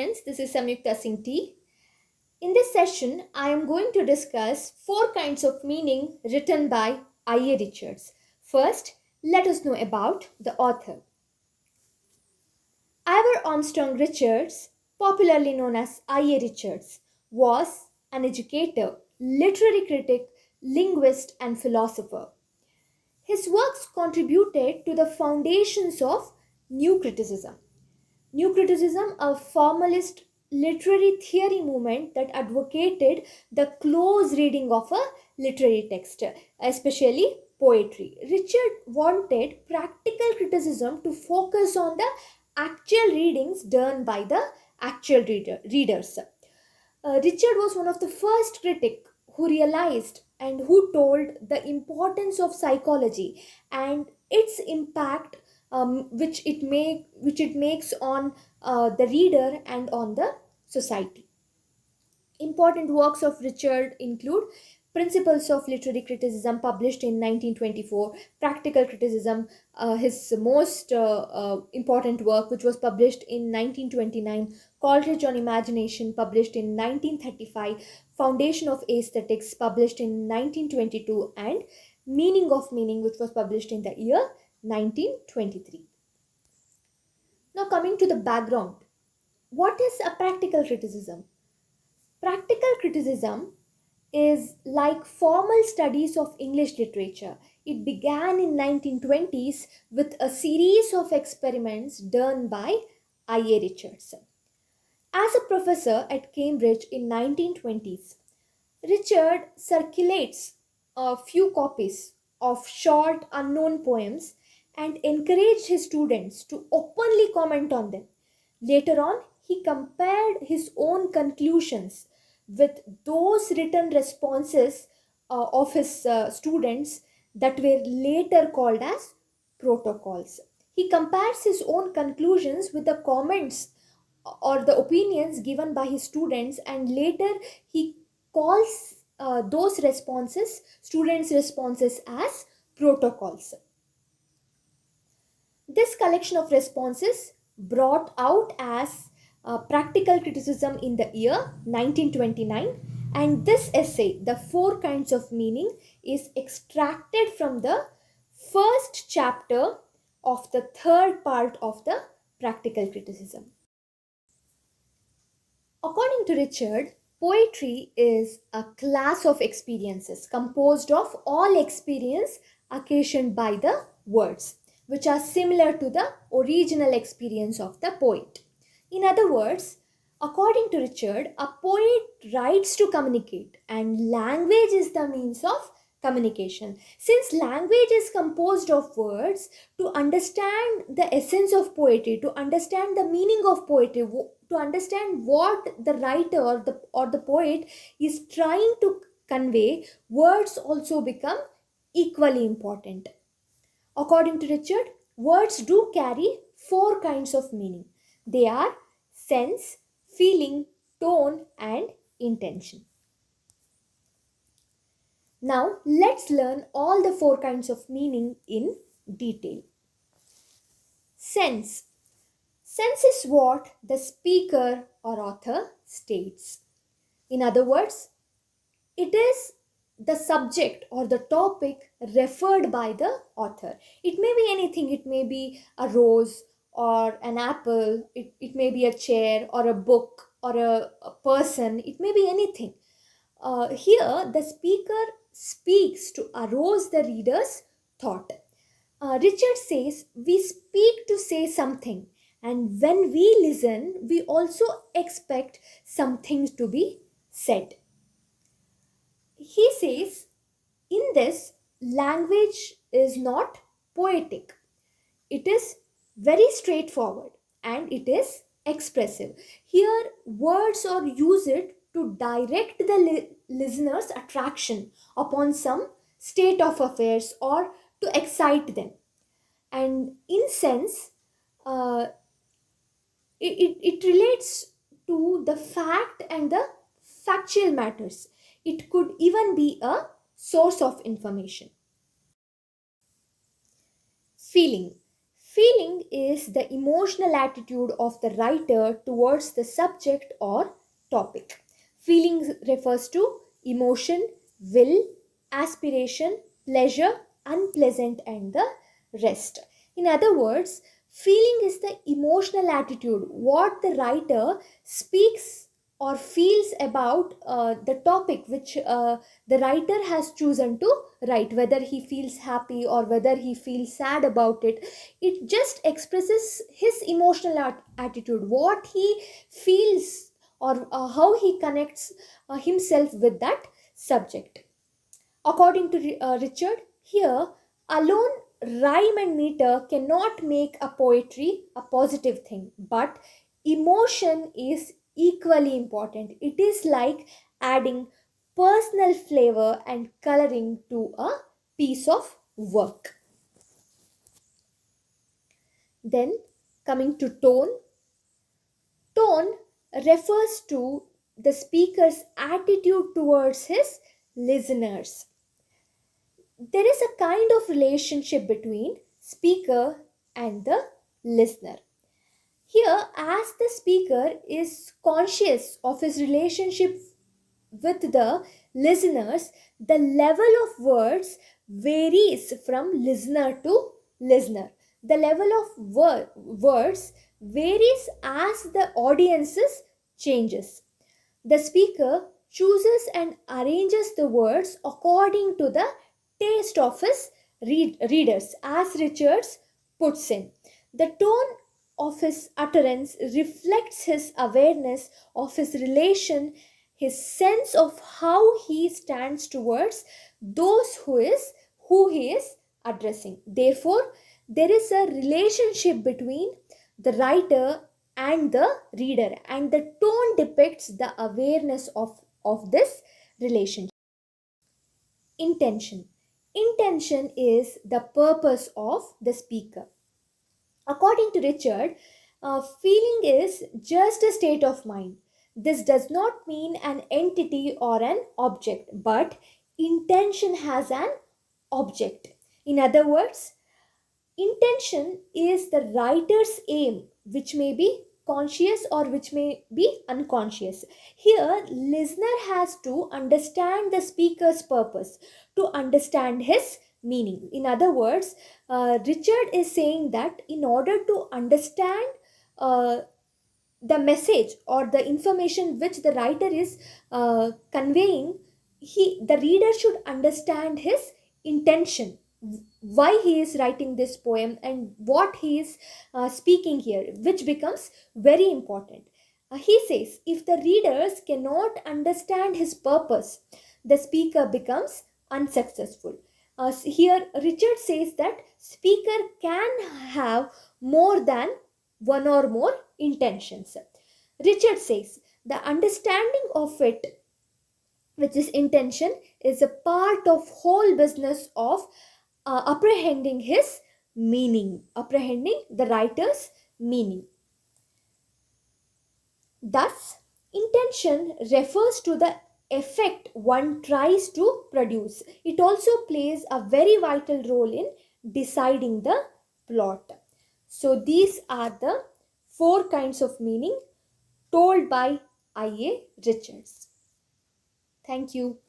friends, this is Samyukta Singh T. In this session, I am going to discuss four kinds of meaning written by I.A. Richards. First, let us know about the author. Ivor Armstrong Richards, popularly known as I.A. Richards, was an educator, literary critic, linguist, and philosopher. His works contributed to the foundations of New Criticism. New Criticism, a formalist literary theory movement that advocated the close reading of a literary text, especially poetry. Richard wanted practical criticism to focus on the actual readings done by the actual readers. Richard was one of the first critics who realized and who told the importance of psychology and its impact which it makes on the reader and on the society. Important works of Richard include Principles of Literary Criticism, published in 1924, Practical Criticism, his most important work, which was published in 1929, Coleridge on Imagination, published in 1935, Foundation of Aesthetics, published in 1922, and Meaning of Meaning, which was published in the year 1923. Now, coming to the background, what is a practical criticism? Practical criticism is like formal studies of English literature. It began in 1920s with a series of experiments done by I.A. Richardson. As a professor at Cambridge in 1920s, Richard circulates a few copies of short unknown poems and encouraged his students to openly comment on them. Later on, he compared his own conclusions with those written responses of his students that were later called as protocols. He compares his own conclusions with the comments or the opinions given by his students, and later he calls those responses, students' responses, as protocols. This collection of responses brought out as practical criticism in the year 1929, and this essay, The Four Kinds of Meaning, is extracted from the first chapter of the third part of the practical criticism. According to Richard, poetry is a class of experiences composed of all experience occasioned by the words, which are similar to the original experience of the poet. In other words, according to Richard, a poet writes to communicate, and language is the means of communication. Since language is composed of words, to understand the essence of poetry, to understand the meaning of poetry, to understand what the writer or the poet is trying to convey, words also become equally important. According to Richard, words do carry four kinds of meaning. They are sense, feeling, tone, and intention. Now, let's learn all the four kinds of meaning in detail. Sense. Sense is what the speaker or author states. In other words, it is the subject or the topic referred by the author. It may be anything, it may be a rose or an apple, it may be a chair or a book or a person, it may be anything. Here, the speaker speaks to arouse the reader's thought. Richard says, we speak to say something, and when we listen, we also expect something to be said. He says, in this, language is not poetic, it is very straightforward and it is expressive. Here, words are used to direct the listener's attraction upon some state of affairs or to excite them. And in sense, uh, it relates to the fact and the factual matters. It could even be a source of information. Feeling. Feeling is the emotional attitude of the writer towards the subject or topic. Feeling refers to emotion, will, aspiration, pleasure, unpleasant, and the rest. In other words, feeling is the emotional attitude, what the writer speaks or feels about the topic which the writer has chosen to write, whether he feels happy or whether he feels sad about it. It just expresses his emotional attitude, what he feels, or how he connects himself with that subject. According to Richard, here alone rhyme and meter cannot make a poetry a positive thing, but emotion is equally important. It is like adding personal flavor and coloring to a piece of work. Then, coming to tone, tone refers to the speaker's attitude towards his listeners. There is a kind of relationship between speaker and the listener. Here, as the speaker is conscious of his relationship with the listeners, the level of words varies from listener to listener. The level of words varies as the audiences changes. The speaker chooses and arranges the words according to the taste of his readers, as Richards puts in. The tone of his utterance reflects his awareness of his relation, his sense of how he stands towards those who he is addressing. Therefore, there is a relationship between the writer and the reader, and the tone depicts the awareness of this relationship. Intention. Intention is the purpose of the speaker. According to Richard, feeling is just a state of mind. This does not mean an entity or an object, but intention has an object. In other words, intention is the writer's aim, which may be conscious or which may be unconscious. Here, listener has to understand the speaker's purpose, to understand his meaning. In other words, Richard is saying that in order to understand uh, the message or the information which the writer is conveying, the reader should understand his intention, why he is writing this poem and what he is speaking here, which becomes very important. He says if the readers cannot understand his purpose, the speaker becomes unsuccessful. Here Richard says that speaker can have more than one or more intentions. Richard says the understanding of it, which is intention, is a part of whole business of apprehending his meaning, apprehending the writer's meaning. Thus, intention refers to the effect one tries to produce. It also plays a very vital role in deciding the plot. So, these are the four kinds of meaning told by I.A. Richards. Thank you.